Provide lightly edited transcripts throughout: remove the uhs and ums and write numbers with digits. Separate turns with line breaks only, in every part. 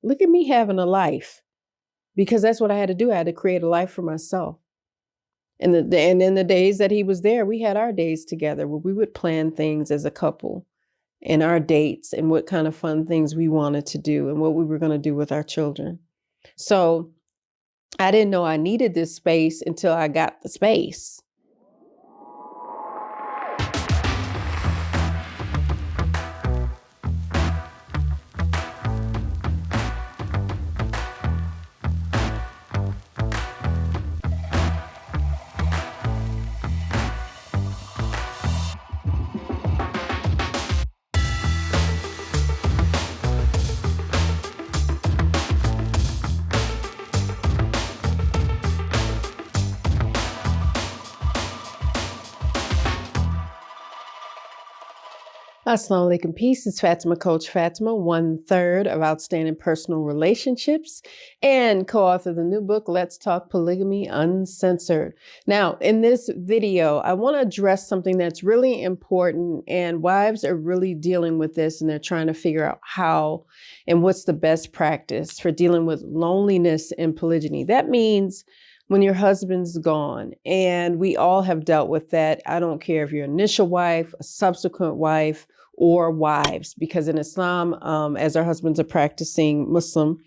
look at me having a life, because that's what I had to do. I had to create a life for myself. And in the days that he was there, we had our days together where we would plan things as a couple and our dates and what kind of fun things we wanted to do and what we were going to do with our children. So I didn't know I needed this space until I got the space. Assalamu alaikum, peace. It's Fatimah, Coach Fatimah, 1/3 of Outstanding Personal Relationships and co-author of the new book, Let's Talk Polygamy Uncensored. Now, in this video, I want to address something that's really important, and wives are really dealing with this, and they're trying to figure out how and what's the best practice for dealing with loneliness in polygyny. That means when your husband's gone, and we all have dealt with that. I don't care if you're an initial wife, a subsequent wife, or wives, because in Islam, as our husbands are practicing Muslim,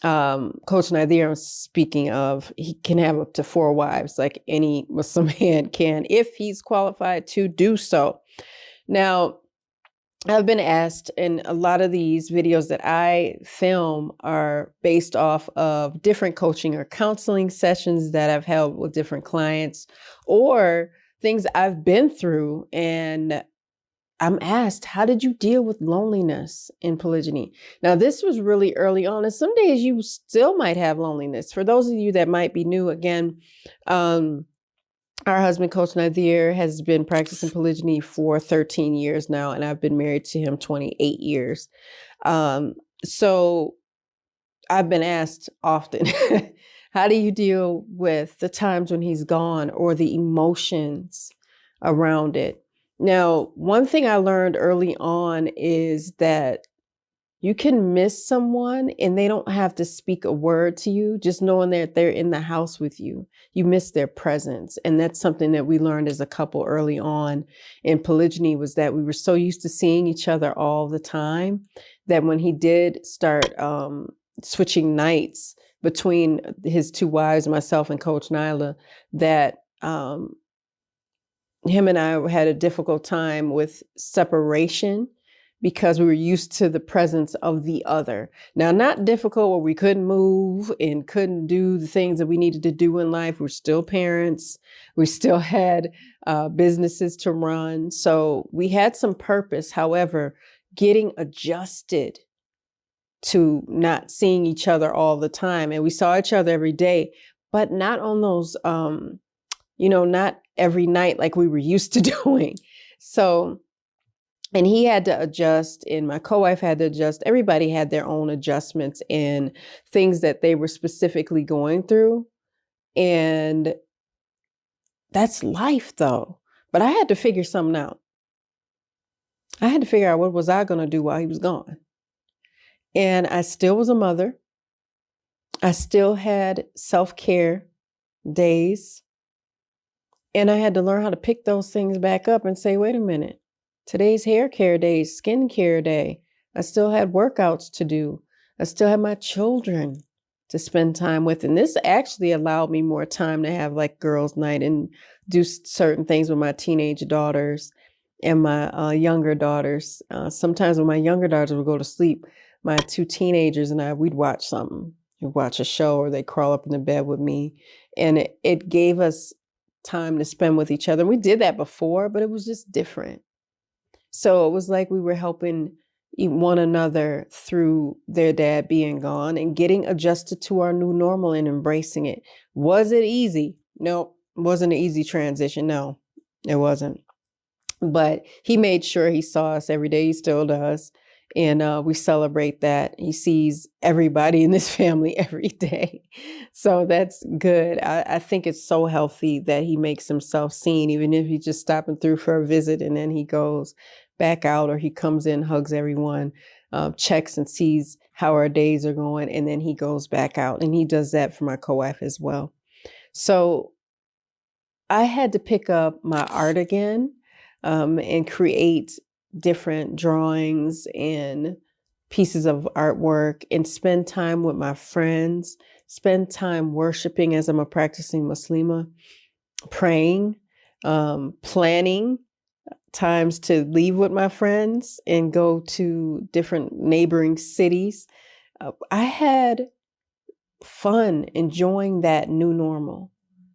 Coach Nazir, I'm speaking of, he can have up to 4 wives, like any Muslim man can, if he's qualified to do so. Now, I've been asked, and a lot of these videos that I film are based off of different coaching or counseling sessions that I've held with different clients, or things I've been through. And I'm asked, how did you deal with loneliness in polygyny? Now, this was really early on, and some days you still might have loneliness. For those of you that might be new, again, our husband, Coach Nyla, has been practicing polygyny for 13 years now, and I've been married to him 28 years. So I've been asked often, how do you deal with the times when he's gone or the emotions around it? Now, one thing I learned early on is that you can miss someone and they don't have to speak a word to you. Just knowing that they're in the house with you, you miss their presence. And that's something that we learned as a couple early on in polygyny, was that we were so used to seeing each other all the time that when he did start switching nights between his 2 wives, myself and Coach Nyla, that him and I had a difficult time with separation because we were used to the presence of the other. Now, not difficult where we couldn't move and couldn't do the things that we needed to do in life. We're still parents. We still had businesses to run. So we had some purpose. However, getting adjusted to not seeing each other all the time. And we saw each other every day, but not on those, not every night like we were used to doing. So, and he had to adjust, and my co-wife had to adjust. Everybody had their own adjustments and things that they were specifically going through. And that's life, though. But I had to figure something out. I had to figure out what was I going to do while he was gone. And I still was a mother. I still had self-care days. And I had to learn how to pick those things back up and say, wait a minute. Today's hair care day, skin care day. I still had workouts to do. I still had my children to spend time with. And this actually allowed me more time to have like girls' night and do certain things with my teenage daughters and my younger daughters. Sometimes when my younger daughters would go to sleep, my 2 teenagers and we'd watch something. We'd watch a show, or they'd crawl up in the bed with me. And it gave us time to spend with each other. We did that before, but it was just different. So it was like we were helping one another through their dad being gone and getting adjusted to our new normal and embracing it. Was it easy? No, it wasn't an easy transition. No, it wasn't. But he made sure he saw us every day. He still does. And we celebrate that. He sees everybody in this family every day. So that's good. I think it's so healthy that he makes himself seen, even if he's just stopping through for a visit and then he goes back out, or he comes in, hugs everyone, checks and sees how our days are going, and then he goes back out, and he does that for my co-wife as well. So I had to pick up my art again, and create different drawings and pieces of artwork and spend time with my friends, spend time worshiping as I'm a practicing Muslima, praying, planning times to leave with my friends and go to different neighboring cities. I had fun enjoying that new normal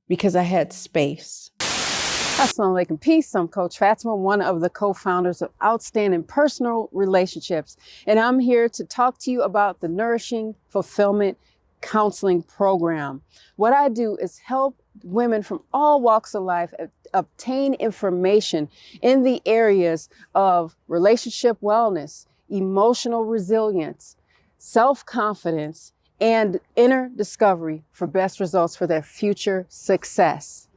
because I had space. Assalamu alaikum, peace. I'm Coach Fatimah, one of the co-founders of Outstanding Personal Relationships. And I'm here to talk to you about the Nourishing Fulfillment Counseling Program. What I do is help women from all walks of life obtain information in the areas of relationship wellness, emotional resilience, self-confidence, and inner discovery for best results for their future success.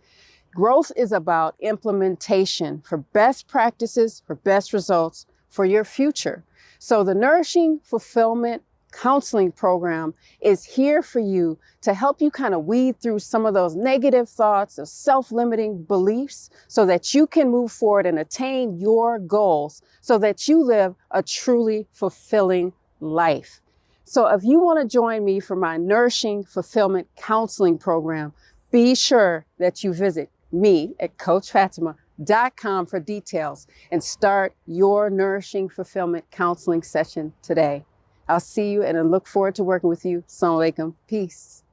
Growth is about implementation for best practices, for best results for your future. So the Nourishing Fulfillment Counseling Program is here for you to help you kind of weed through some of those negative thoughts of self-limiting beliefs so that you can move forward and attain your goals so that you live a truly fulfilling life. So if you want to join me for my Nourishing Fulfillment Counseling Program, be sure that you visit me at CoachFatimah.com for details and start your Nourishing Fulfillment Counseling session today. I'll see you and I look forward to working with you. Assalamu alaikum. Peace.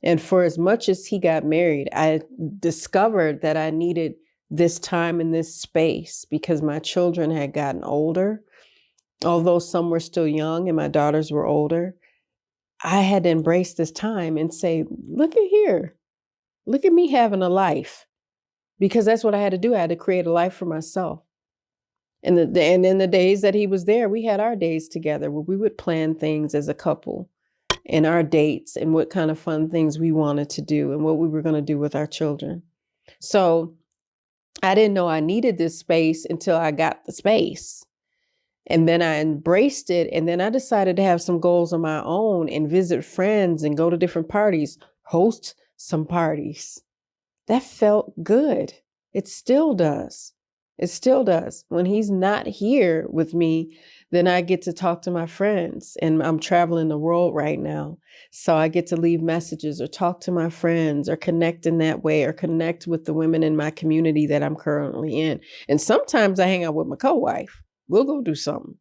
And for as much as he got married, I discovered that I needed this time and this space because my children had gotten older. Although some were still young and my daughters were older, I had to embrace this time and say, look at here. Look at me having a life, because that's what I had to do. I had to create a life for myself. And in the days that he was there, we had our days together where we would plan things as a couple and our dates and what kind of fun things we wanted to do and what we were going to do with our children. So I didn't know I needed this space until I got the space. And then I embraced it. And then I decided to have some goals of my own and visit friends and go to different parties, host some parties. That felt good. It still does. It still does. When he's not here with me, then I get to talk to my friends, and I'm traveling the world right now. So I get to leave messages or talk to my friends or connect in that way or connect with the women in my community that I'm currently in. And sometimes I hang out with my co-wife. We'll go do something,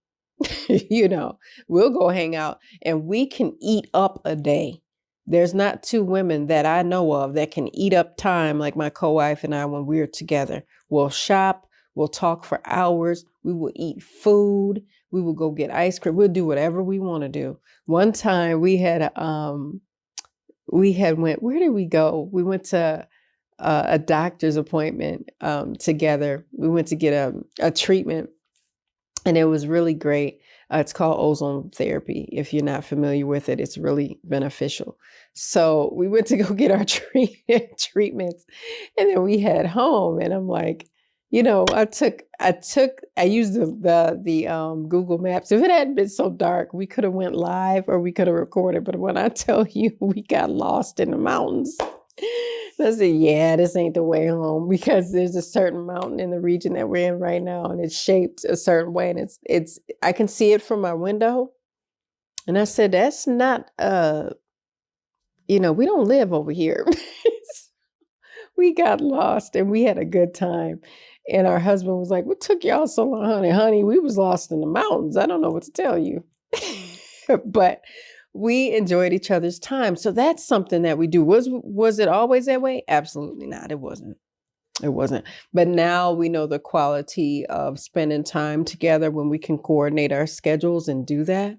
we'll go hang out and we can eat up a day. There's not two women that I know of that can eat up time like my co-wife and I when we're together. We'll shop, we'll talk for hours, we will eat food, we will go get ice cream, we'll do whatever we want to do. One time we had where did we go? We went to a doctor's appointment together. We went to get a treatment. And it was really great. It's called ozone therapy. If you're not familiar with it, it's really beneficial. So we went to go get our treatments, and then we head home. And I'm like, I used the Google Maps. If it hadn't been so dark, we could have went live or we could have recorded. But when I tell you we got lost in the mountains, I said, yeah, this ain't the way home, because there's a certain mountain in the region that we're in right now, and it's shaped a certain way, and it's I can see it from my window. And I said, that's not we don't live over here. We got lost and we had a good time. And our husband was like, what took y'all so long, honey? Honey, we was lost in the mountains. I don't know what to tell you. But we enjoyed each other's time. So that's something that we do. Was it always that way? Absolutely not. It wasn't. It wasn't. But now we know the quality of spending time together when we can coordinate our schedules and do that.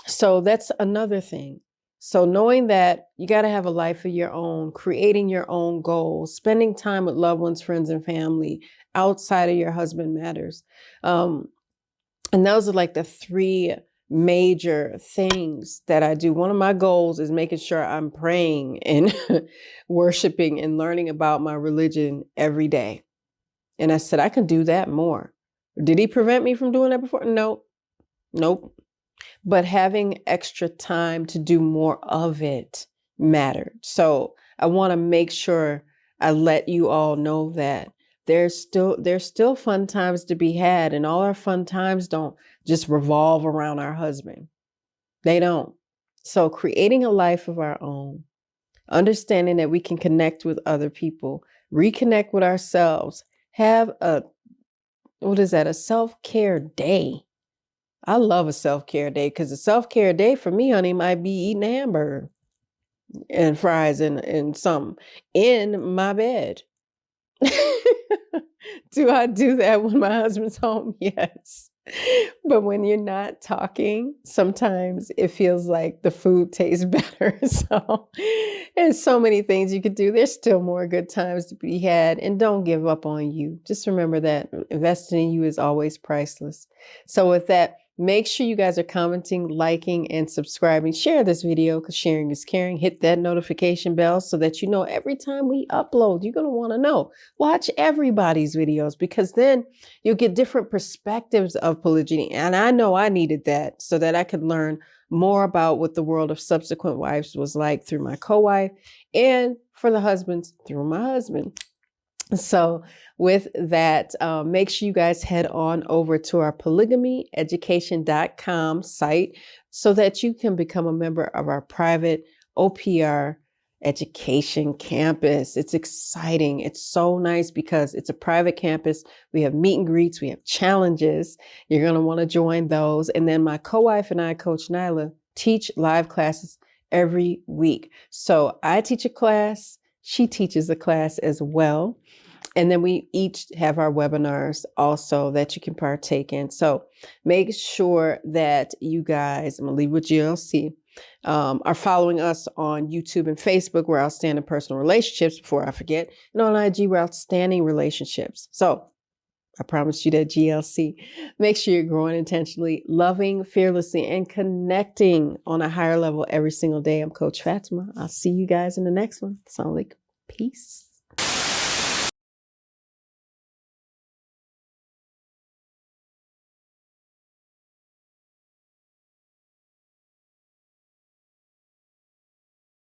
So that's another thing. So knowing that you got to have a life of your own, creating your own goals, spending time with loved ones, friends, and family outside of your husband matters. And those are like the three major things that I do. One of my goals is making sure I'm praying and worshiping and learning about my religion every day. And I said, I can do that more. Did he prevent me from doing that before? Nope. but having extra time to do more of it mattered. So I want to make sure I let you all know that there's still fun times to be had, and all our fun times don't just revolve around our husband. They don't. So creating a life of our own, understanding that we can connect with other people, reconnect with ourselves, have a self-care day. I love a self-care day, because a self-care day for me, honey, might be eating a hamburger and fries and something in my bed. Do I do that when my husband's home? Yes. But when you're not talking, sometimes it feels like the food tastes better. So there's so many things you could do. There's still more good times to be had. And don't give up on you. Just remember that investing in you is always priceless. So with that, make sure you guys are commenting, liking, and subscribing. Share this video, because sharing is caring. Hit that notification bell so that you know every time we upload. You're going to want to know. Watch everybody's videos, because then you'll get different perspectives of polygyny. And I know I needed that so that I could learn more about what the world of subsequent wives was like through my co-wife, and for the husbands through my husband. So with that, make sure you guys head on over to our polygamyeducation.com site so that you can become a member of our private OPR education campus. It's exciting. It's so nice because it's a private campus. We have meet and greets. We have challenges. You're going to want to join those. And then my co-wife and I, Coach Nyla, teach live classes every week. So I teach a class. She teaches a class as well. And then we each have our webinars also that you can partake in. So make sure that you guys, I'm going to leave with GLC, are following us on YouTube and Facebook. We're Outstanding Personal Relationships, before I forget. And on IG, we're Outstanding Relationships. So I promise you that GLC. Make sure you're growing intentionally, loving fearlessly, and connecting on a higher level every single day. I'm Coach Fatimah. I'll see you guys in the next one. Assalamu alaikum. Peace.